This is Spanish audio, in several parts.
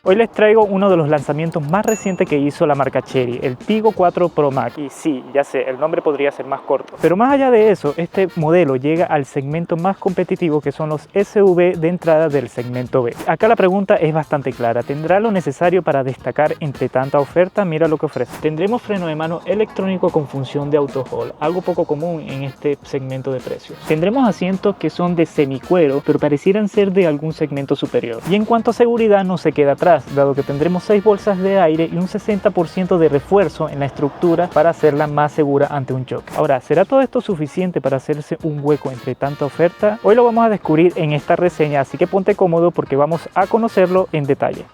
Hoy les traigo uno de los lanzamientos más recientes que hizo la marca Chery, el Tigo 4 Pro Max. Y sí, ya sé, el nombre podría ser más corto. Pero más allá de eso, este modelo llega al segmento más competitivo, que son los SUV de entrada del segmento B. Acá la pregunta es bastante clara. ¿Tendrá lo necesario para destacar entre tanta oferta? Mira lo que ofrece. Tendremos freno de mano electrónico con función de auto hold, algo poco común en este segmento de precios. Tendremos asientos que son de semicuero, pero parecieran ser de algún segmento superior. Y en cuanto a seguridad, no se queda atrás, dado que tendremos 6 bolsas de aire y un 60% de refuerzo en la estructura para hacerla más segura ante un choque. Ahora, ¿será todo esto suficiente para hacerse un hueco entre tanta oferta? Hoy lo vamos a descubrir en esta reseña, así que ponte cómodo porque vamos a conocerlo en detalle.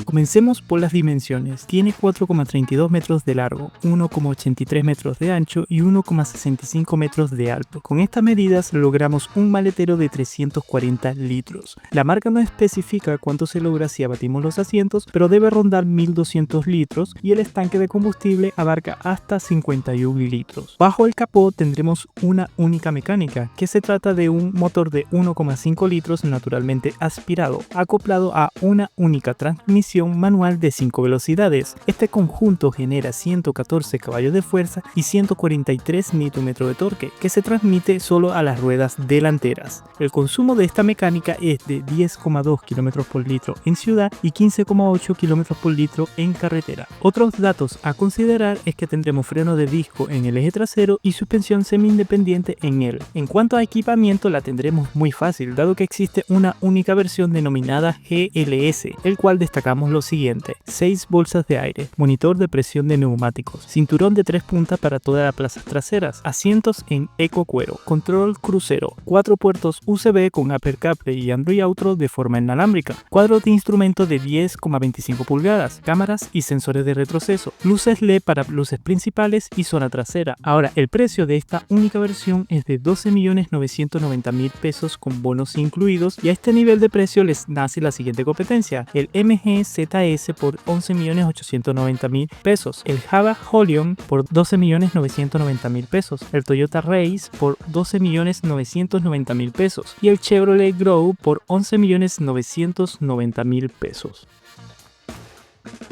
Comencemos por las dimensiones. Tiene 4,32 metros de largo, 1,83 metros de ancho y 1,65 metros de alto. Con estas medidas logramos un maletero de 340 litros. La marca no especifica cuánto se logra si abatimos los asientos, pero debe rondar 1200 litros y el estanque de combustible abarca hasta 51 litros. Bajo el capó tendremos una única mecánica, que se trata de un motor de 1,5 litros naturalmente aspirado, acoplado a una única transmisión manual de 5 velocidades. Este conjunto genera 114 caballos de fuerza y 143 Nm de torque, que se transmite solo a las ruedas delanteras. El consumo de esta mecánica es de 10,2 km por litro en ciudad y 15,8 km por litro en carretera. Otros datos a considerar es que tendremos freno de disco en el eje trasero y suspensión semi-independiente en él. En cuanto a equipamiento, la tendremos muy fácil, dado que existe una única versión denominada GLS, el cual destacamos lo siguiente: 6 bolsas de aire, monitor de presión de neumáticos, cinturón de 3 puntas para todas las plazas traseras, asientos en eco cuero, control crucero, 4 puertos USB con Apple CarPlay y Android Auto de forma inalámbrica, cuadro de instrumentos de 10,25 pulgadas, cámaras y sensores de retroceso, luces LED para luces principales y zona trasera. Ahora, el precio de esta única versión es de 12.990.000 pesos con bonos incluidos, y a este nivel de precio les nace la siguiente competencia: el MG ZS por 11.890.000 pesos, el Java Holion por 12.990.000 pesos, el Toyota Race por 12.990.000 pesos y el Chevrolet Grow por 11.990.000 pesos.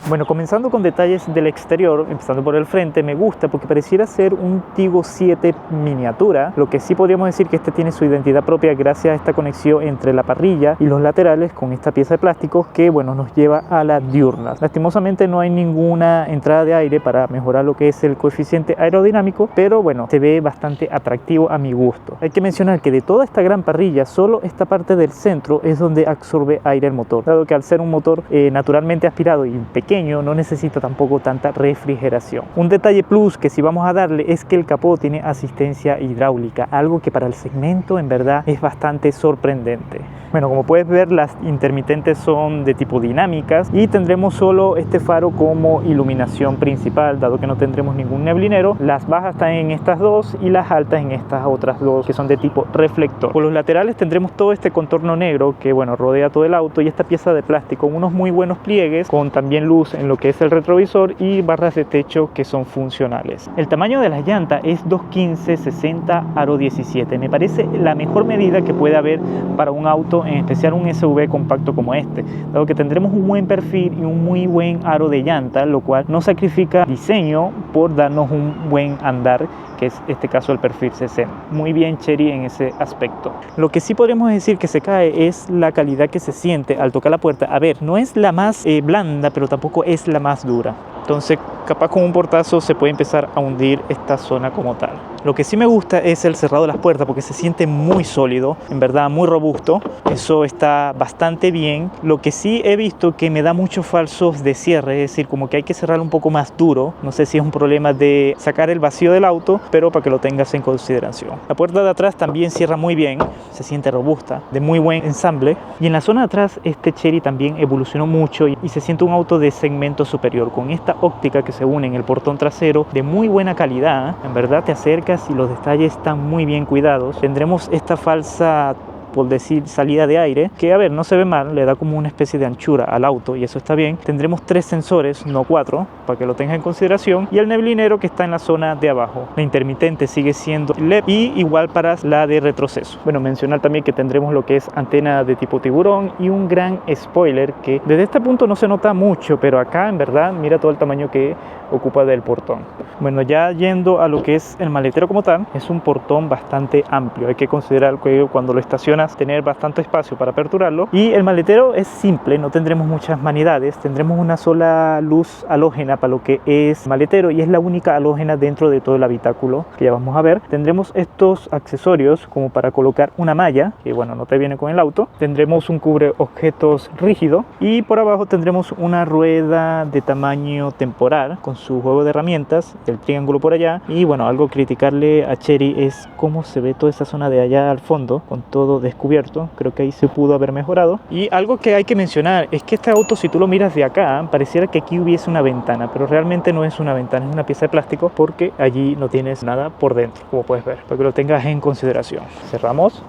Bueno, comenzando con detalles del exterior, empezando por el frente, me gusta porque pareciera ser un Tigo 7 miniatura. Lo que sí podríamos decir que este tiene su identidad propia gracias a esta conexión entre la parrilla y los laterales con esta pieza de plástico que, bueno, nos lleva a la diurna. Lastimosamente no hay ninguna entrada de aire para mejorar lo que es el coeficiente aerodinámico, pero bueno, se ve bastante atractivo a mi gusto. Hay que mencionar que de toda esta gran parrilla, solo esta parte del centro es donde absorbe aire el motor, dado que al ser un motor naturalmente aspirado y pequeño, no necesita tampoco tanta refrigeración. Un detalle plus que sí vamos a darle es que el capó tiene asistencia hidráulica, algo que para el segmento en verdad es bastante sorprendente. Bueno, como puedes ver, las intermitentes son de tipo dinámicas y tendremos solo este faro como iluminación principal, dado que no tendremos ningún neblinero. Las bajas están en estas dos y las altas en estas otras dos, que son de tipo reflector. Por los laterales tendremos todo este contorno negro que, bueno, rodea todo el auto, y esta pieza de plástico, unos muy buenos pliegues con también luz en lo que es el retrovisor y barras de techo que son funcionales. El tamaño de las llantas es 215/60 aro 17. Me parece la mejor medida que puede haber para un auto, en especial un SUV compacto como este, dado que tendremos un buen perfil y un muy buen aro de llanta, lo cual no sacrifica diseño por darnos un buen andar, que es este caso el perfil 60. Muy bien Chery en ese aspecto. Lo que sí podríamos decir que se cae es la calidad que se siente al tocar la puerta. A ver, no es la más blanda, pero tampoco es la más dura. Entonces, capaz con un portazo se puede empezar a hundir esta zona como tal. Lo que sí me gusta es el cerrado de las puertas, porque se siente muy sólido, en verdad muy robusto. Eso está bastante bien. Lo que sí he visto que me da muchos falsos de cierre, es decir, como que hay que cerrarlo un poco más duro. No sé si es un problema de sacar el vacío del auto, pero para que lo tengas en consideración. La puerta de atrás también cierra muy bien, se siente robusta, de muy buen ensamble. Y en la zona de atrás este Chery también evolucionó mucho y se siente un auto de segmento superior, con esta óptica que se une en el portón trasero de muy buena calidad. En verdad te acercas y los detalles están muy bien cuidados. Tendremos esta falsa por decir salida de aire, que a ver, no se ve mal, le da como una especie de anchura al auto y eso está bien. Tendremos 3 sensores, no 4, para que lo tengas en consideración, y el neblinero que está en la zona de abajo. La intermitente sigue siendo LED y igual para la de retroceso. Bueno, mencionar también que tendremos lo que es antena de tipo tiburón y un gran spoiler que desde este punto no se nota mucho, pero acá en verdad mira todo el tamaño que ocupa del portón. Bueno, ya yendo a lo que es el maletero como tal, es un portón bastante amplio. Hay que considerar que cuando lo estacionas tener bastante espacio para aperturarlo, y el maletero es simple, no tendremos muchas manidades. Tendremos una sola luz halógena para lo que es maletero y es la única halógena dentro de todo el habitáculo que ya vamos a ver. Tendremos estos accesorios como para colocar una malla, que bueno, no te viene con el auto. Tendremos un cubre objetos rígido y por abajo tendremos una rueda de tamaño temporal con su juego de herramientas, el triángulo por allá. Y bueno, algo criticarle a Chery es cómo se ve toda esa zona de allá al fondo con todo descubierto. Creo que ahí se pudo haber mejorado. Y algo que hay que mencionar es que este auto, si tú lo miras de acá, pareciera que aquí hubiese una ventana, pero realmente no es una ventana, es una pieza de plástico porque allí no tienes nada por dentro, como puedes ver, para que lo tengas en consideración. Cerramos.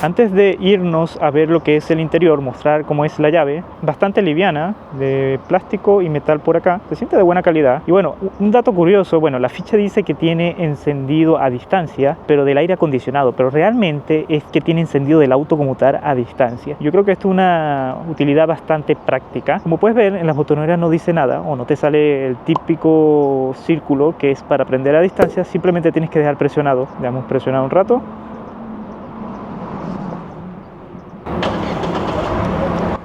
Antes de irnos a ver lo que es el interior, mostrar cómo es la llave, bastante liviana, de plástico y metal por acá, se siente de buena calidad. Y bueno, un dato curioso, bueno, la ficha dice que tiene encendido a distancia, pero del aire acondicionado, pero realmente es que tiene encendido del auto como tal a distancia. Yo creo que esto es una utilidad bastante práctica. Como puedes ver, en las botoneras no dice nada, o no te sale el típico círculo que es para prender a distancia, simplemente tienes que dejar presionado. Dejamos presionado un rato.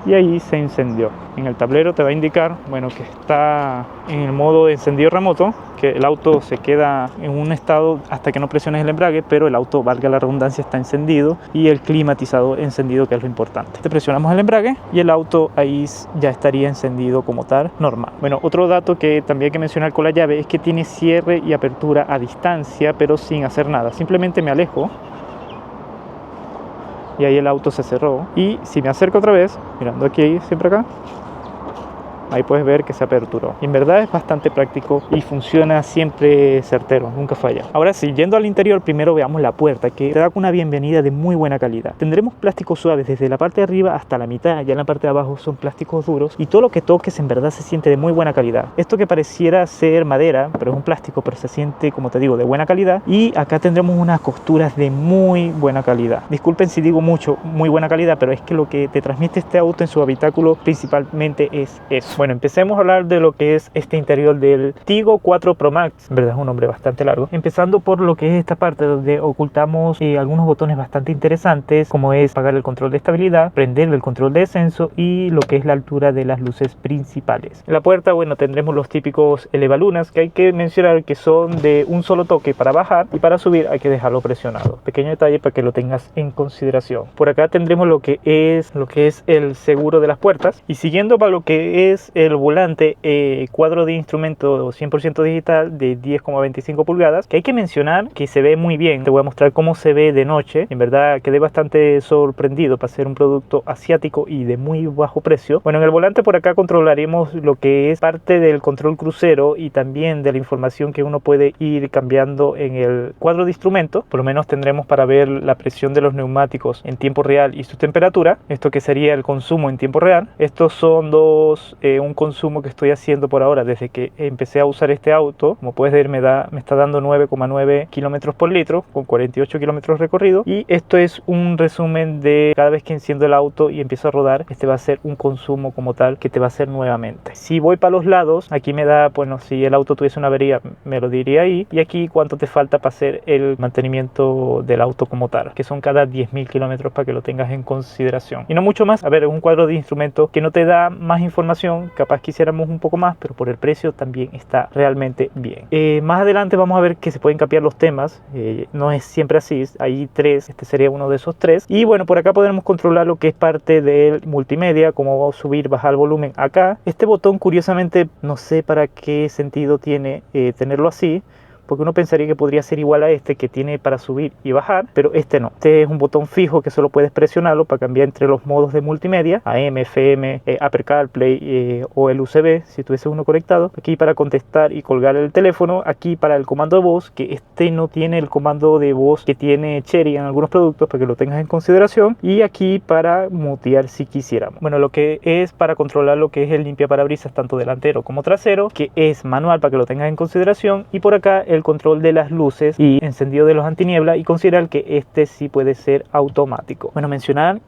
Y ahí se encendió. En el tablero te va a indicar, bueno, que está en el modo de encendido remoto, que el auto se queda en un estado hasta que no presiones el embrague, pero el auto, valga la redundancia, está encendido y el climatizador encendido, que es lo importante. Te presionamos el embrague y el auto ahí ya estaría encendido como tal, normal. Bueno, otro dato que también hay que mencionar con la llave es que tiene cierre y apertura a distancia, pero sin hacer nada. Simplemente me alejo y ahí el auto se cerró. Y si me acerco otra vez, mirando aquí, siempre acá, ahí puedes ver que se aperturó. Y en verdad es bastante práctico y funciona siempre certero, nunca falla. Ahora sí, yendo al interior, primero veamos la puerta, que te da una bienvenida de muy buena calidad. Tendremos plásticos suaves desde la parte de arriba hasta la mitad, ya en la parte de abajo son plásticos duros, y todo lo que toques en verdad se siente de muy buena calidad. Esto que pareciera ser madera, pero es un plástico, pero se siente, como te digo, de buena calidad. Y acá tendremos unas costuras de muy buena calidad. Disculpen si digo mucho, muy buena calidad, pero es que lo que te transmite este auto en su habitáculo principalmente es eso. Bueno, empecemos a hablar de lo que es este interior del Tigo 4 Pro Max. En verdad es un nombre bastante largo. Empezando por lo que es esta parte donde ocultamos algunos botones bastante interesantes, como es apagar el control de estabilidad, prender el control de descenso y lo que es la altura de las luces principales. En la puerta, bueno, tendremos los típicos elevalunas, que hay que mencionar que son de un solo toque para bajar, y para subir hay que dejarlo presionado. Pequeño detalle para que lo tengas en consideración. Por acá tendremos lo que es el seguro de las puertas, y siguiendo para lo que es el volante, cuadro de instrumento 100% digital de 10,25 pulgadas, que hay que mencionar que se ve muy bien. Te voy a mostrar cómo se ve de noche. En verdad quedé bastante sorprendido para ser un producto asiático y de muy bajo precio. Bueno, en el volante por acá controlaremos lo que es parte del control crucero y también de la información que uno puede ir cambiando en el cuadro de instrumento. Por lo menos tendremos para ver la presión de los neumáticos en tiempo real y su temperatura, esto que sería el consumo en tiempo real. Estos son un consumo que estoy haciendo por ahora desde que empecé a usar este auto. Como puedes ver, me está dando 9,9 kilómetros por litro con 48 kilómetros recorridos, y esto es un resumen de cada vez que enciendo el auto y empiezo a rodar. Este va a ser un consumo como tal que te va a hacer nuevamente. Si voy para los lados, aquí me da, bueno, si el auto tuviese una avería me lo diría ahí, y aquí cuánto te falta para hacer el mantenimiento del auto como tal, que son cada 10.000 kilómetros, para que lo tengas en consideración y no mucho más. A ver, es un cuadro de instrumentos que no te da más información, capaz quisiéramos un poco más, pero por el precio también está realmente bien. Más adelante vamos a ver que se pueden cambiar los temas, no es siempre así, hay 3, este sería uno de esos 3. Y bueno, por acá podremos controlar lo que es parte del multimedia, como subir, bajar el volumen acá. Este botón, curiosamente, no sé para qué sentido tiene tenerlo así, porque uno pensaría que podría ser igual a este que tiene para subir y bajar, pero este no. Este es un botón fijo que solo puedes presionarlo para cambiar entre los modos de multimedia, AM, FM, Apple CarPlay o el USB si tuviese uno conectado. Aquí para contestar y colgar el teléfono, aquí para el comando de voz, que este no tiene el comando de voz que tiene Cherry en algunos productos, para que lo tengas en consideración, y aquí para mutear si quisiéramos. Bueno, lo que es para controlar lo que es el limpiaparabrisas tanto delantero como trasero, que es manual para que lo tengas en consideración, y por acá el control de las luces y encendido de los antiniebla, y considerar que este sí puede ser automático. Bueno, mencionar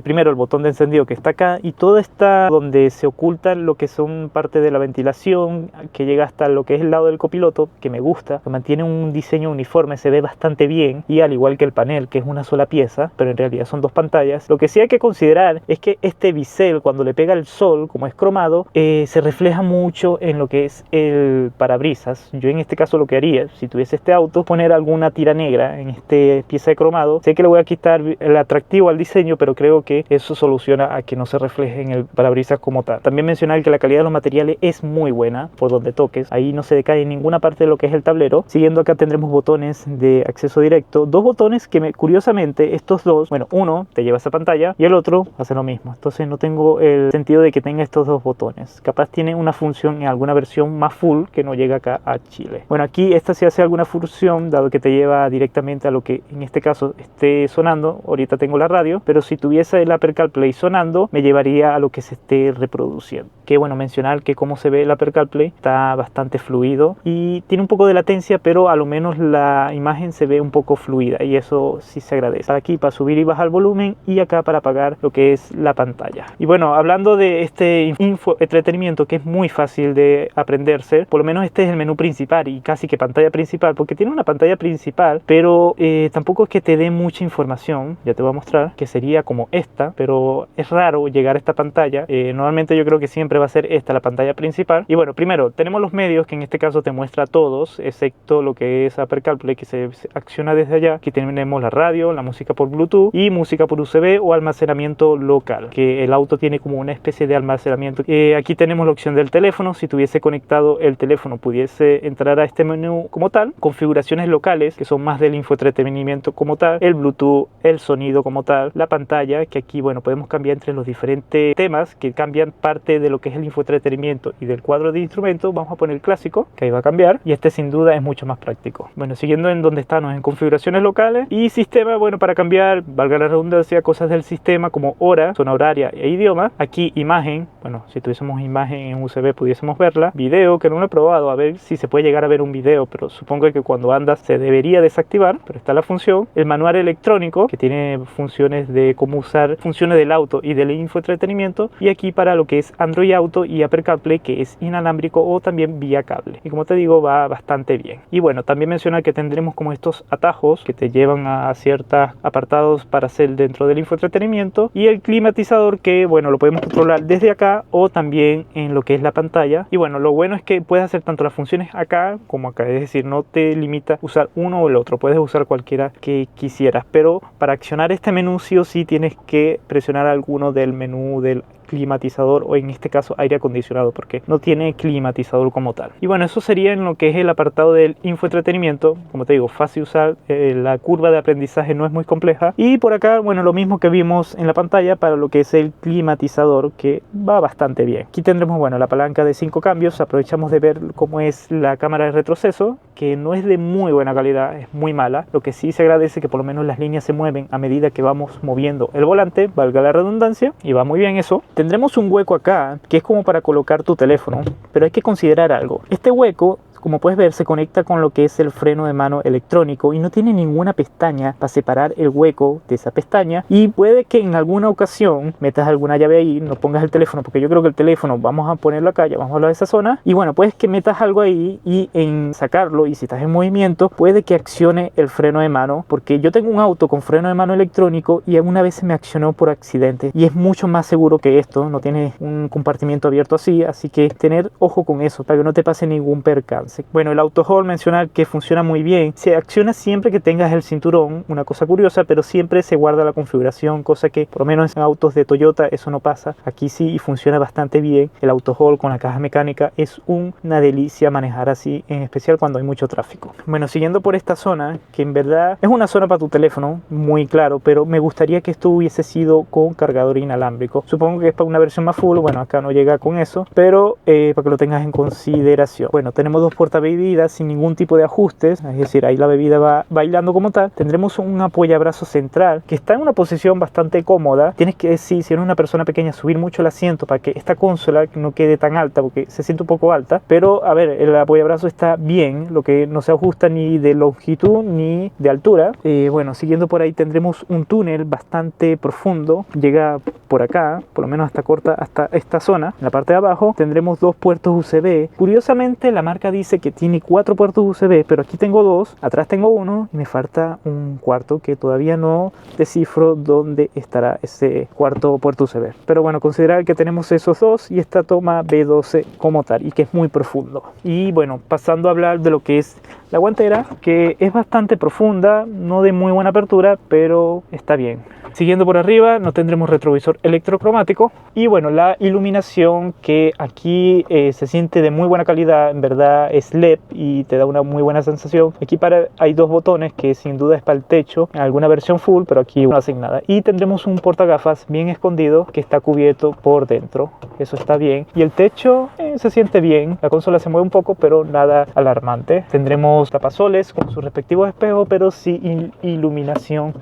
primero el botón de encendido que está acá, y todo está donde se ocultan lo que son parte de la ventilación, que llega hasta lo que es el lado del copiloto, que me gusta, que mantiene un diseño uniforme, se ve bastante bien, y al igual que el panel, que es una sola pieza, pero en realidad son dos pantallas. Lo que sí hay que considerar es que este bisel, cuando le pega el sol, como es cromado, se refleja mucho en lo que es el parabrisas. Yo en este caso lo que haría, si tuviese este auto, poner alguna tira negra en esta pieza de cromado. Sé que le voy a quitar el atractivo al diseño, pero creo que eso soluciona a que no se refleje en el parabrisas como tal. También mencionar que la calidad de los materiales es muy buena por donde toques, ahí no se decae en ninguna parte de lo que es el tablero. Siguiendo acá tendremos botones de acceso directo, dos botones que curiosamente estos dos, bueno, uno te lleva a esa pantalla y el otro hace lo mismo, entonces no tengo el sentido de que tenga estos dos botones. Capaz tiene una función en alguna versión más full que no llega acá a Chile. Bueno, aquí esta sí hace alguna función, dado que te lleva directamente a lo que en este caso esté sonando. Ahorita tengo la radio, pero si tuviese el Apple CarPlay sonando, me llevaría a lo que se esté reproduciendo. Que bueno, mencionar que como se ve el Apple CarPlay está bastante fluido y tiene un poco de latencia, pero a lo menos la imagen se ve un poco fluida, y eso sí se agradece. Aquí para subir y bajar el volumen, y acá para apagar lo que es la pantalla. Y bueno, hablando de este infoentretenimiento, que es muy fácil de aprenderse, por lo menos este es el menú principal y casi que pantalla principal, porque tiene una pantalla principal, pero tampoco es que te dé mucha información. Ya te voy a mostrar que sería como esta, pero es raro llegar a esta pantalla. Normalmente yo creo que siempre va a ser esta la pantalla principal. Y bueno, primero tenemos los medios, que en este caso te muestra todos, excepto lo que es Apple CarPlay, que se acciona desde allá. Aquí tenemos la radio, la música por Bluetooth y música por USB o almacenamiento local, que el auto tiene como una especie de almacenamiento. Aquí tenemos la opción del teléfono. Si tuviese conectado el teléfono, pudiese entrar a este menú como tal. Configuraciones locales, que son más del infoentretenimiento como tal, el Bluetooth, el sonido como tal, la pantalla, que aquí bueno, podemos cambiar entre los diferentes temas que cambian parte de lo que es el infoentretenimiento, y del cuadro de instrumentos vamos a poner el clásico, que ahí va a cambiar, y este sin duda es mucho más práctico. Bueno, siguiendo en donde estamos, en configuraciones locales y sistema, bueno, para cambiar, valga la redundancia, cosas del sistema como hora, zona horaria e idioma. Aquí imagen, bueno, si tuviésemos imagen en USB pudiésemos verla. Video, que no lo he probado, a ver si se puede llegar a ver un video, pero supongo que cuando andas se debería desactivar, pero está la función. El manual electrónico, que tiene funciones de cómo usar funciones del auto y del infoentretenimiento, y aquí para lo que es Android Auto y Apple CarPlay, que es inalámbrico o también vía cable, y como te digo va bastante bien. Y bueno, también mencionar que tendremos como estos atajos que te llevan a ciertos apartados para hacer dentro del infoentretenimiento, y el climatizador, que bueno, lo podemos controlar desde acá o también en lo que es la pantalla. Y bueno, lo bueno es que puedes hacer tanto las funciones acá como acá, es decir, no te limita a usar uno o el otro, puedes usar cualquiera que quisieras, pero para accionar este menú sí o sí tienes que presionar alguno del menú del climatizador, o en este caso aire acondicionado, porque no tiene climatizador como tal. Y bueno, eso sería en lo que es el apartado del infoentretenimiento. Como te digo, fácil usar, la curva de aprendizaje no es muy compleja, y por acá, bueno, lo mismo que vimos en la pantalla para lo que es el climatizador, que va bastante bien. Aquí tendremos, bueno, la palanca de 5 cambios. Aprovechamos de ver cómo es la cámara de retroceso, que no es de muy buena calidad, es muy mala. Lo que sí se agradece que por lo menos las líneas se mueven a medida que vamos moviendo el volante, valga la redundancia, y va muy bien eso. Tendremos un hueco acá que es como para colocar tu teléfono, pero hay que considerar algo. Este hueco, como puedes ver, se conecta con lo que es el freno de mano electrónico y no tiene ninguna pestaña para separar el hueco de esa pestaña, y puede que en alguna ocasión metas alguna llave ahí, no pongas el teléfono, porque yo creo que el teléfono vamos a ponerlo acá, ya vamos a hablar de esa zona, y bueno, puedes que metas algo ahí y en sacarlo, y si estás en movimiento puede que accione el freno de mano, porque yo tengo un auto con freno de mano electrónico y alguna vez se me accionó por accidente, y es mucho más seguro que esto, no tiene un compartimiento abierto así que tener ojo con eso para que no te pase ningún percance. avance. Bueno, el auto hold, mencionar que funciona muy bien. Se acciona siempre que tengas el cinturón, una cosa curiosa, pero siempre se guarda la configuración, cosa que por lo menos en autos de Toyota eso no pasa. Aquí sí, y funciona bastante bien. El auto hold con la caja mecánica es una delicia manejar así, en especial cuando hay mucho tráfico. Bueno, siguiendo por esta zona, que en verdad es una zona para tu teléfono, muy claro, pero me gustaría que esto hubiese sido con cargador inalámbrico. Supongo que es para una versión más full, bueno, acá no llega con eso, pero para que lo tengas en consideración. Bueno, tenemos dos portabebidas sin ningún tipo de ajustes, es decir, ahí la bebida va bailando como tal. Tendremos un apoyabrazos central que está en una posición bastante cómoda. Tienes que, si eres una persona pequeña, subir mucho el asiento para que esta consola no quede tan alta, porque se siente un poco alta, pero a ver, el apoyabrazos está bien, lo que no se ajusta ni de longitud ni de altura. Bueno, siguiendo por ahí tendremos un túnel bastante profundo, llega por acá, por lo menos hasta corta hasta esta zona. En la parte de abajo tendremos dos puertos USB. Curiosamente la marca dice que tiene 4 puertos USB, pero aquí tengo 2, atrás tengo uno y me falta un cuarto que todavía no descifro dónde estará ese cuarto puerto USB. Pero bueno, considerar que tenemos esos dos y esta toma B12 como tal y que es muy profundo. Y bueno, pasando a hablar de lo que es la guantera, que es bastante profunda, no de muy buena apertura, pero está bien. Siguiendo por arriba, no tendremos retrovisor electrocromático y bueno, la iluminación que aquí se siente de muy buena calidad, en verdad es LED y te da una muy buena sensación. Aquí hay dos botones que sin duda es para el techo, en alguna versión full, pero aquí no hacen nada. Y tendremos un portagafas bien escondido que está cubierto por dentro, eso está bien. Y el techo se siente bien, la consola se mueve un poco, pero nada alarmante. Tendremos tapasoles con sus respectivos espejos, pero sí iluminación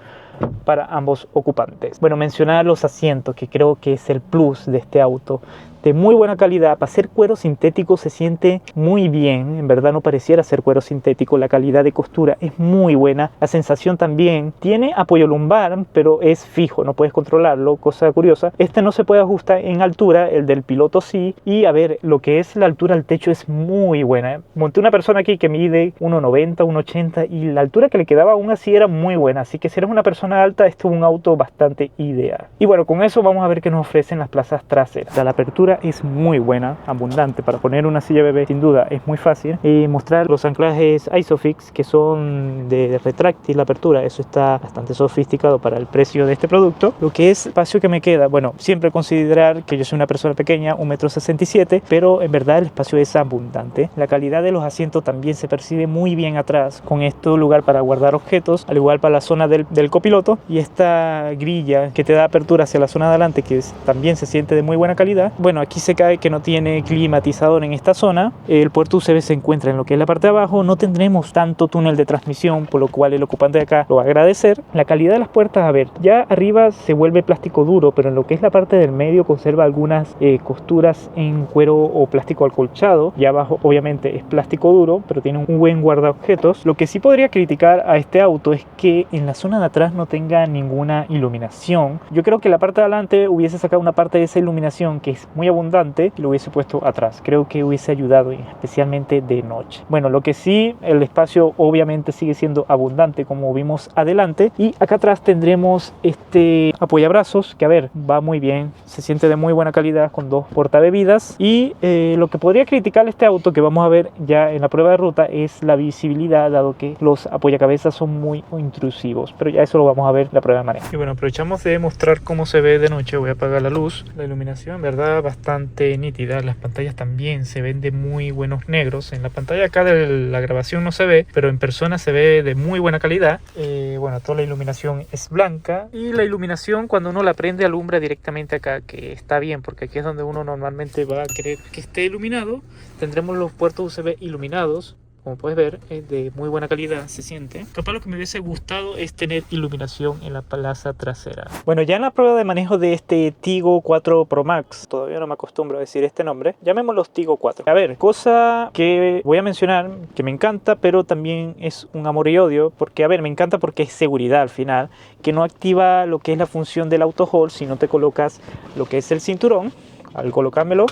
para ambos ocupantes. Bueno, mencionar los asientos, que creo que es el plus de este auto. De muy buena calidad, para ser cuero sintético se siente muy bien, en verdad no pareciera ser cuero sintético, la calidad de costura es muy buena, la sensación también, tiene apoyo lumbar, pero es fijo, no puedes controlarlo, cosa curiosa. Este no se puede ajustar en altura, el del piloto sí, y a ver, lo que es la altura al techo es muy buena. Monté una persona aquí que mide 1,90, 1,80 y la altura que le quedaba aún así era muy buena, así que si eres una persona alta, este es un auto bastante ideal. Y bueno, con eso vamos a ver qué nos ofrecen las plazas traseras. La apertura es muy buena, abundante. Para poner una silla bebé sin duda es muy fácil. Y mostrar los anclajes Isofix que son de retráctil la apertura, eso está bastante sofisticado para el precio de este producto. Lo que es espacio que me queda, bueno, siempre considerar que yo soy una persona pequeña, 1,67 m, pero en verdad el espacio es abundante. La calidad de los asientos también se percibe muy bien atrás, con esto lugar para guardar objetos, al igual para la zona del copiloto, y esta grilla que te da apertura hacia la zona de adelante que también se siente de muy buena calidad. Bueno, aquí se cae que no tiene climatizador en esta zona. El puerto USB se encuentra en lo que es la parte de abajo. No tendremos tanto túnel de transmisión, por lo cual el ocupante de acá lo va a agradecer. La calidad de las puertas, a ver, ya arriba se vuelve plástico duro, pero en lo que es la parte del medio conserva algunas costuras en cuero o plástico acolchado. Y abajo obviamente es plástico duro, pero tiene un buen guardaobjetos. Lo que sí podría criticar a este auto es que en la zona de atrás no tenga ninguna iluminación. Yo creo que la parte de adelante hubiese sacado una parte de esa iluminación que es muy abundante y lo hubiese puesto atrás. Creo que hubiese ayudado, especialmente de noche. Bueno, lo que sí, el espacio obviamente sigue siendo abundante como vimos adelante, y acá atrás tendremos este apoyabrazos que a ver, va muy bien, se siente de muy buena calidad con dos portabebidas. Y lo que podría criticar este auto, que vamos a ver ya en la prueba de ruta, es la visibilidad, dado que los apoyacabezas son muy intrusivos, pero ya eso lo vamos a ver en la prueba de manejo. Y bueno, aprovechamos de mostrar cómo se ve de noche. Voy a apagar la luz. La iluminación en verdad bastante nítida, las pantallas también se ven de muy buenos negros. En la pantalla acá de la grabación no se ve, pero en persona se ve de muy buena calidad. Bueno, toda la iluminación es blanca, y la iluminación cuando uno la prende alumbra directamente acá, que está bien porque aquí es donde uno normalmente va a querer que esté iluminado. Tendremos los puertos USB iluminados. Como puedes ver, es de muy buena calidad, se siente. Capaz lo que me hubiese gustado es tener iluminación en la plaza trasera. Bueno, ya en la prueba de manejo de este Tigo 4 Pro Max, todavía no me acostumbro a decir este nombre, llamémoslos Tigo 4. A ver, cosa que voy a mencionar que me encanta, pero también es un amor y odio, porque a ver, me encanta porque es seguridad al final, que no activa lo que es la función del auto hold si no te colocas lo que es el cinturón. Al colocármelo,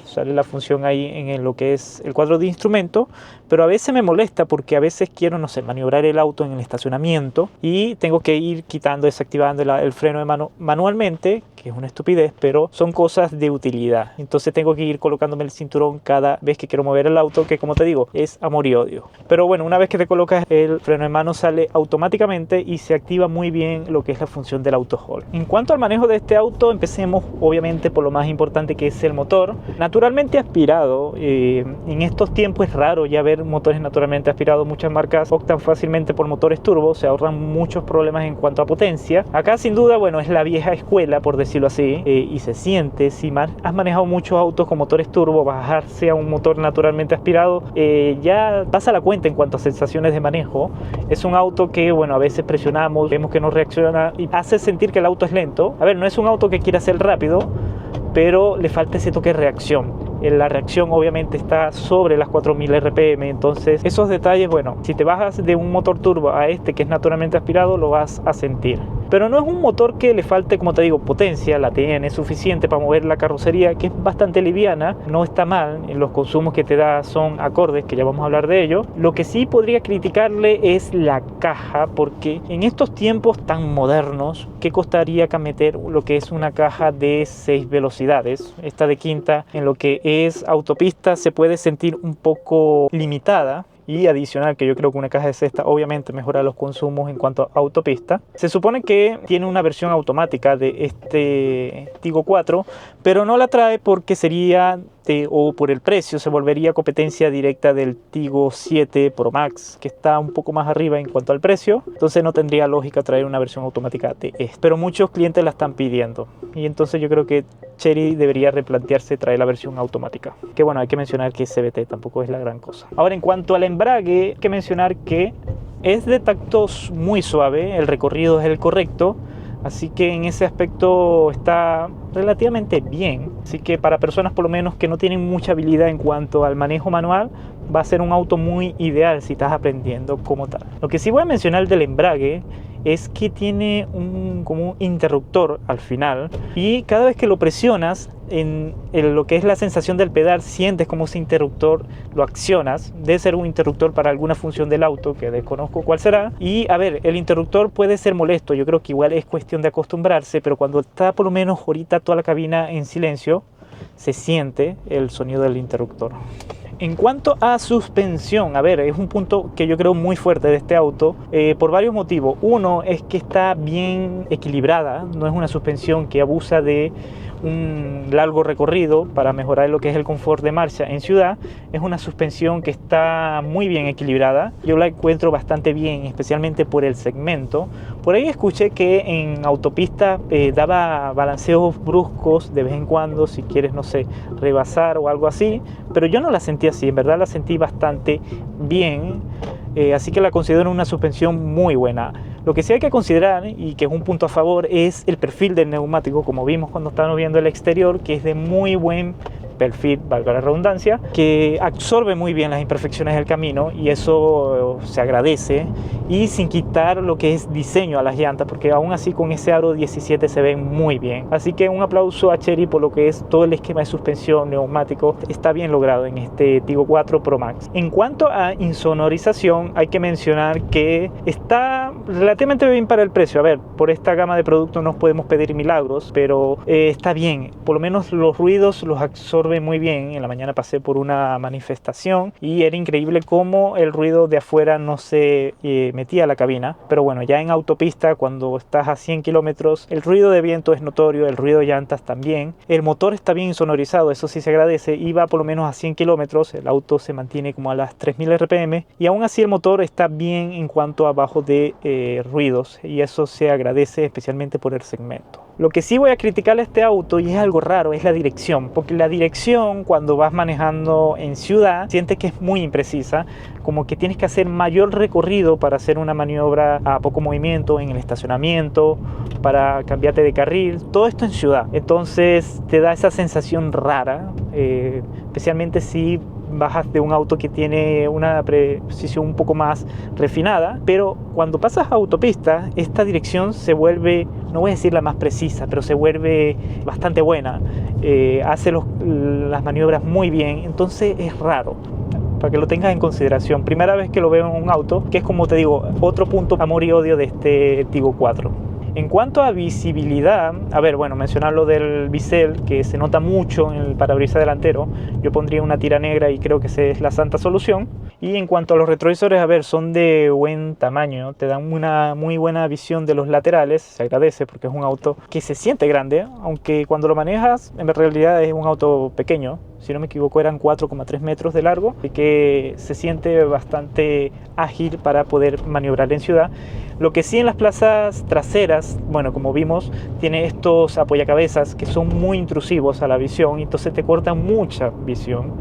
sale la función ahí en lo que es el cuadro de instrumento, pero a veces me molesta porque a veces quiero, no sé, maniobrar el auto en el estacionamiento y tengo que ir quitando, desactivando el freno de mano manualmente, que es una estupidez, pero son cosas de utilidad. Entonces tengo que ir colocándome el cinturón cada vez que quiero mover el auto, que como te digo, es amor y odio. Pero bueno, una vez que te colocas, el freno de mano sale automáticamente y se activa muy bien lo que es la función del auto hold. En cuanto al manejo de este auto, empecemos obviamente por lo más importante, que es el motor. Naturalmente aspirado, en estos tiempos es raro ya ver motores naturalmente aspirados. Muchas marcas optan fácilmente por motores turbo, se ahorran muchos problemas en cuanto a potencia. Acá sin duda, bueno, es la vieja escuela, por decirlo así, y se siente. Si has manejado muchos autos con motores turbo, bajarse a un motor naturalmente aspirado ya pasa la cuenta en cuanto a sensaciones de manejo. Es un auto que, bueno, a veces presionamos, vemos que no reacciona y hace sentir que el auto es lento. A ver, no es un auto que quiera ser rápido, pero le falta ese toque de reacción. La reacción obviamente está sobre las 4000 RPM, entonces esos detalles, bueno, si te bajas de un motor turbo a este que es naturalmente aspirado, lo vas a sentir. Pero no es un motor que le falte, como te digo, potencia, la tiene suficiente para mover la carrocería, que es bastante liviana, no está mal, los consumos que te da son acordes, que ya vamos a hablar de ello. Lo que sí podría criticarle es la caja, porque en estos tiempos tan modernos, ¿qué costaría acá meter lo que es una caja de 6 velocidades? Esta de quinta, en lo que es autopista, se puede sentir un poco limitada. Y adicional, que yo creo que una caja de sexta obviamente mejora los consumos en cuanto a autopista. Se supone que tiene una versión automática de este Tigo 4, pero no la trae porque sería o por el precio se volvería competencia directa del Tigo 7 Pro Max, que está un poco más arriba en cuanto al precio. Entonces no tendría lógica traer una versión automática de esto, pero muchos clientes la están pidiendo y entonces yo creo que Chery debería replantearse traer la versión automática, que bueno, hay que mencionar que CVT tampoco es la gran cosa. Ahora, en cuanto al embrague, hay que mencionar que es de tacto muy suave, el recorrido es el correcto, así que en ese aspecto está relativamente bien. Así que para personas por lo menos que no tienen mucha habilidad en cuanto al manejo manual, va a ser un auto muy ideal si estás aprendiendo como tal. Lo que sí voy a mencionar del embrague es que tiene como un interruptor al final, y cada vez que lo presionas en lo que es la sensación del pedal, sientes como ese interruptor lo accionas. Debe ser un interruptor para alguna función del auto que desconozco cuál será. Y a ver, el interruptor puede ser molesto, yo creo que igual es cuestión de acostumbrarse, pero cuando está por lo menos ahorita toda la cabina en silencio, se siente el sonido del interruptor. En cuanto a suspensión, a ver, es un punto que yo creo muy fuerte de este auto por varios motivos. Uno es que está bien equilibrada, no es una suspensión que abusa de un largo recorrido para mejorar lo que es el confort de marcha en ciudad. Es una suspensión que está muy bien equilibrada, yo la encuentro bastante bien, especialmente por el segmento. Por ahí escuché que en autopista daba balanceos bruscos de vez en cuando, si quieres, no sé, rebasar o algo así, pero yo no la sentí así, en verdad la sentí bastante bien. Así que la considero una suspensión muy buena. Lo que sí hay que considerar, y que es un punto a favor, es el perfil del neumático, como vimos cuando estábamos viendo el exterior, que es de muy buen perfil, valga la redundancia, que absorbe muy bien las imperfecciones del camino, y eso se agradece, y sin quitar lo que es diseño a las llantas, porque aún así con ese aro 17 se ven muy bien. Así que un aplauso a Chery por lo que es todo el esquema de suspensión neumático, está bien logrado en este Tigo 4 Pro Max. En cuanto a insonorización, hay que mencionar que está relativamente bien para el precio. A ver, por esta gama de productos no podemos pedir milagros, pero está bien, por lo menos los ruidos los absorbe muy bien. En la mañana pasé por una manifestación y era increíble cómo el ruido de afuera no se metía a la cabina, pero bueno, ya en autopista, cuando estás a 100 kilómetros, el ruido de viento es notorio, el ruido de llantas también. El motor está bien insonorizado, eso sí se agradece, y va por lo menos a 100 kilómetros, el auto se mantiene como a las 3000 RPM, y aún así el motor está bien en cuanto a bajo de ruidos, y eso se agradece especialmente por el segmento. Lo que sí voy a criticarle a este auto, y es algo raro, es la dirección, porque la dirección cuando vas manejando en ciudad sientes que es muy imprecisa, como que tienes que hacer mayor recorrido para hacer una maniobra a poco movimiento en el estacionamiento, para cambiarte de carril, todo esto en ciudad. Entonces te da esa sensación rara, especialmente si bajas de un auto que tiene una precisión un poco más refinada, pero cuando pasas a autopista, esta dirección se vuelve, no voy a decir la más precisa, pero se vuelve bastante buena, hace las maniobras muy bien, entonces es raro, para que lo tengas en consideración. Primera vez que lo veo en un auto, que es, como te digo, otro punto amor y odio de este Tigo 4. En cuanto a visibilidad, a ver, bueno, mencionar lo del bisel, que se nota mucho en el parabrisas delantero. Yo pondría una tira negra y creo que esa es la santa solución. Y en cuanto a los retrovisores, a ver, son de buen tamaño, te dan una muy buena visión de los laterales, se agradece porque es un auto que se siente grande, aunque cuando lo manejas en realidad es un auto pequeño. Si no me equivoco eran 4,3 metros de largo y que se siente bastante ágil para poder maniobrar en ciudad. Lo que sí en las plazas traseras, bueno, como vimos, tiene estos apoyacabezas que son muy intrusivos a la visión, entonces te cortan mucha visión,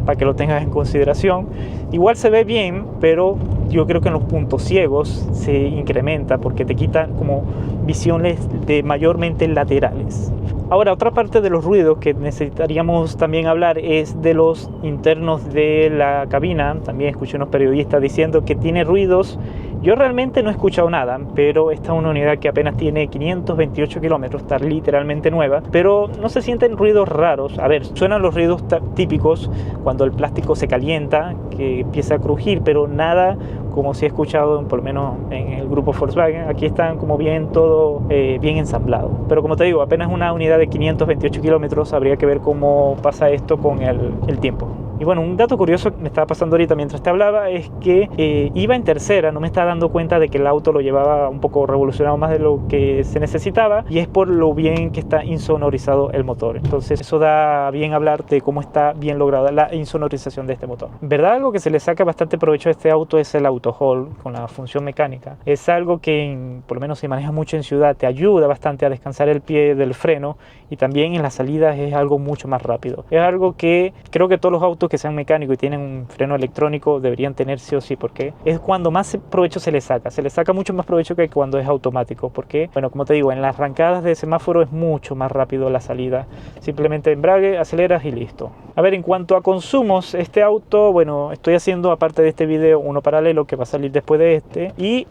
para que lo tengas en consideración. Igual se ve bien, pero yo creo que en los puntos ciegos se incrementa porque te quitan como visiones de mayormente laterales. Ahora, otra parte de los ruidos que necesitaríamos también hablar es de los internos de la cabina. También escuché unos periodistas diciendo que tiene ruidos. Yo realmente no he escuchado nada, pero esta es una unidad que apenas tiene 528 kilómetros, está literalmente nueva, pero no se sienten ruidos raros. A ver, suenan los ruidos típicos cuando el plástico se calienta, que empieza a crujir, pero nada como si he escuchado por lo menos en el grupo Volkswagen. Aquí están como bien todo bien ensamblado, pero como te digo, apenas una unidad de 528 kilómetros, habría que ver cómo pasa esto con el tiempo. Y bueno, un dato curioso que me estaba pasando ahorita mientras te hablaba es que iba en tercera, no me estaba dando cuenta de que el auto lo llevaba un poco revolucionado más de lo que se necesitaba, y es por lo bien que está insonorizado el motor. Entonces eso da bien hablar de cómo está bien lograda la insonorización de este motor. En verdad, algo que se le saca bastante provecho a este auto es el auto hold con la función mecánica. Es algo que por lo menos se maneja mucho en ciudad, te ayuda bastante a descansar el pie del freno, y también en las salidas es algo mucho más rápido. Es algo que creo que todos los autos que sean mecánicos y tienen un freno electrónico deberían tener sí o sí, porque es cuando más provecho se le saca mucho más provecho que cuando es automático, porque bueno, como te digo, en las arrancadas de semáforo es mucho más rápido la salida, simplemente embrague, aceleras y listo. A ver, en cuanto a consumos, este auto, bueno, estoy haciendo aparte de este video uno paralelo que va a salir después de este, y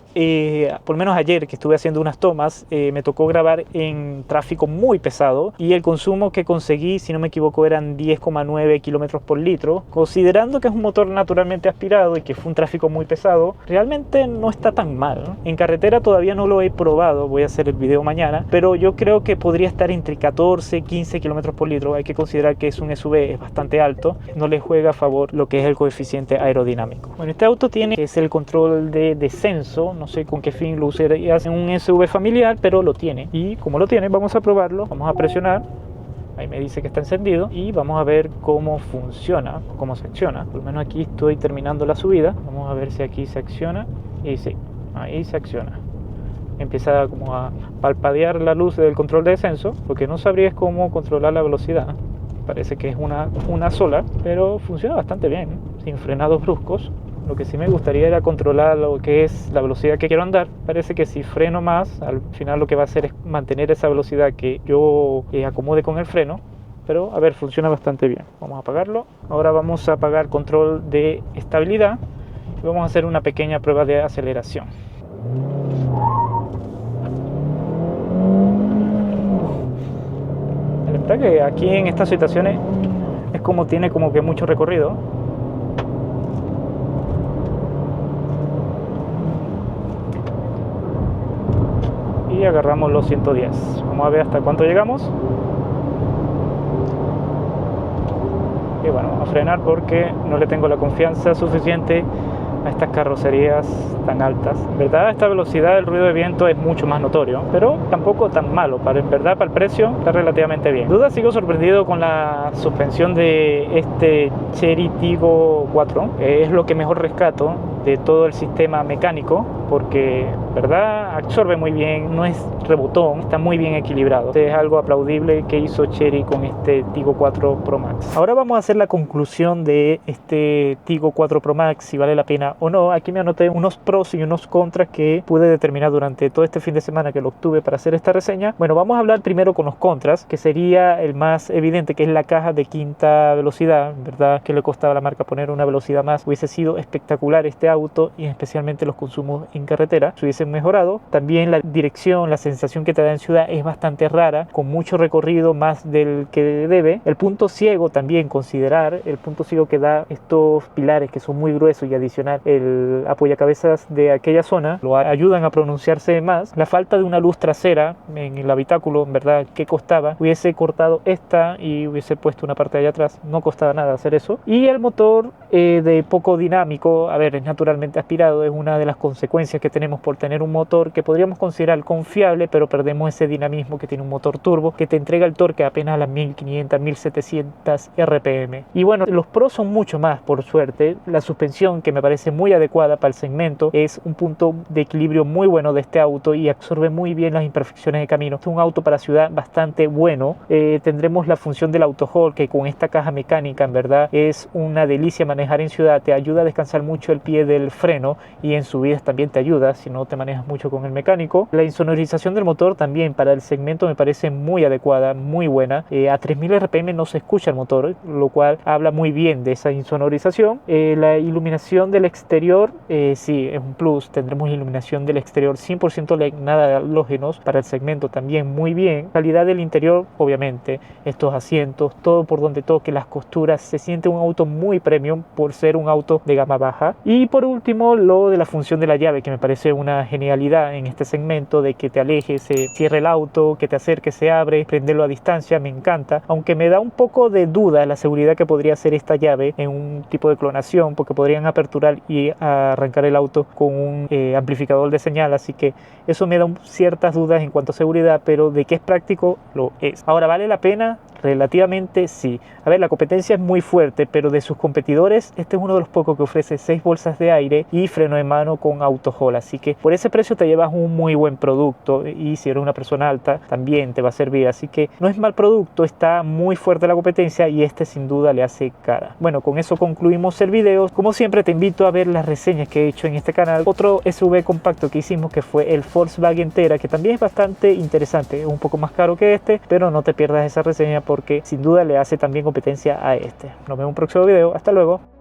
por lo menos ayer que estuve haciendo unas tomas, me tocó grabar en tráfico muy pesado, y el consumo que conseguí, si no me equivoco, eran 10,9 kilómetros por litro. Considerando que es un motor naturalmente aspirado y que fue un tráfico muy pesado, realmente no está tan mal. En carretera todavía no lo he probado, voy a hacer el video mañana, pero yo creo que podría estar entre 14 y 15 kilómetros por litro. Hay que considerar que es un SUV, es bastante alto, no le juega a favor lo que es el coeficiente aerodinámico. Bueno, este auto tiene, que es el control de descenso, no sé con qué fin lo usarías en un SUV familiar, pero lo tiene. Y como lo tiene, vamos a probarlo, vamos a presionar. Ahí me dice que está encendido y vamos a ver cómo funciona, cómo se acciona. Por lo menos aquí estoy terminando la subida. Vamos a ver si aquí se acciona. Y sí, ahí se acciona. Empieza como a palpadear la luz del control de descenso. Lo que no sabría es cómo controlar la velocidad. Parece que es una sola, pero funciona bastante bien, sin frenados bruscos. Lo que sí me gustaría era controlar lo que es la velocidad que quiero andar. Parece que si freno más, al final lo que va a hacer es mantener esa velocidad que yo acomode con el freno. Pero a ver, funciona bastante bien. Vamos a apagarlo. Ahora vamos a apagar control de estabilidad y vamos a hacer una pequeña prueba de aceleración. La verdad que aquí en estas situaciones es como tiene como que mucho recorrido. Y agarramos los 110. Vamos a ver hasta cuánto llegamos. Y bueno, vamos a frenar porque no le tengo la confianza suficiente a estas carrocerías tan altas. En verdad, a esta velocidad el ruido de viento es mucho más notorio, pero tampoco tan malo. En verdad, para el precio está relativamente bien. Sin duda, sigo sorprendido con la suspensión de este Chery Tiggo 4. Es lo que mejor rescato de todo el sistema mecánico, porque verdad absorbe muy bien, no es rebotón, está muy bien equilibrado. Es algo aplaudible que hizo Chery con este Tiggo 4 Pro Max. Ahora vamos a hacer la conclusión de este Tiggo 4 Pro Max, si vale la pena o no. Aquí me anoté unos pros y unos contras que pude determinar durante todo este fin de semana que lo obtuve para hacer esta reseña. Bueno, vamos a hablar primero con los contras, que sería el más evidente, que es la caja de quinta velocidad. Verdad que le costaba a la marca poner una velocidad más, hubiese sido espectacular este auto, y especialmente los consumos en carretera. Se hubiese hubiesen mejorado. También la dirección, la sensación que te da en ciudad es bastante rara, con mucho recorrido más del que debe. El punto ciego también considerar, el punto ciego que da estos pilares que son muy gruesos y adicional el apoyacabezas de aquella zona lo ayudan a pronunciarse más. La falta de una luz trasera en el habitáculo, en verdad, ¿qué costaba? Hubiese cortado esta y hubiese puesto una parte de allá atrás, no costaba nada hacer eso. Y el motor de poco dinámico, a ver, es naturalmente aspirado, es una de las consecuencias que tenemos por tener un motor que podríamos considerar confiable, pero perdemos ese dinamismo que tiene un motor turbo que te entrega el torque apenas a las 1500, 1700 RPM. Y bueno, los pros son mucho más, por suerte. La suspensión, que me parece muy adecuada para el segmento, es un punto de equilibrio muy bueno de este auto y absorbe muy bien las imperfecciones de camino. Es un auto para ciudad bastante bueno. Tendremos la función del auto hold, que con esta caja mecánica en verdad es una delicia manejar en ciudad. Te ayuda a descansar mucho el pie del freno y en subidas también te ayuda si no te manejas mucho con el mecánico. La insonorización del motor también para el segmento me parece muy adecuada, muy buena. A 3000 RPM no se escucha el motor, lo cual habla muy bien de esa insonorización. La iluminación del exterior, sí, es un plus. Tendremos iluminación del exterior 100% LED, nada de halógenos. Para el segmento también muy bien. Calidad del interior, obviamente, estos asientos, todo por donde toque, las costuras, se siente un auto muy premium por ser un auto de gama baja. Y por último, lo de la función de la llave, que me parece una genialidad en este segmento, de que te alejes, se cierre el auto, que te acerque, se abre, prenderlo a distancia, me encanta. Aunque me da un poco de duda la seguridad que podría hacer esta llave en un tipo de clonación, porque podrían aperturar y arrancar el auto con un amplificador de señal, así que eso me da ciertas dudas en cuanto a seguridad, pero de que es práctico, lo es. Ahora, ¿vale la pena? Relativamente sí. A ver, la competencia es muy fuerte, pero de sus competidores, este es uno de los pocos que ofrece 6 bolsas de aire y freno de mano con auto hold, así que por ese precio te llevas un muy buen producto, y si eres una persona alta también te va a servir, así que no es mal producto, está muy fuerte la competencia y este sin duda le hace cara. Bueno, con eso concluimos el video. Como siempre, te invito a ver las reseñas que he hecho en este canal. Otro SUV compacto que hicimos, que fue el Volkswagen Tera, que también es bastante interesante, es un poco más caro que este, pero no te pierdas esa reseña porque sin duda le hace también competencia a este. Nos vemos en un próximo video. Hasta luego.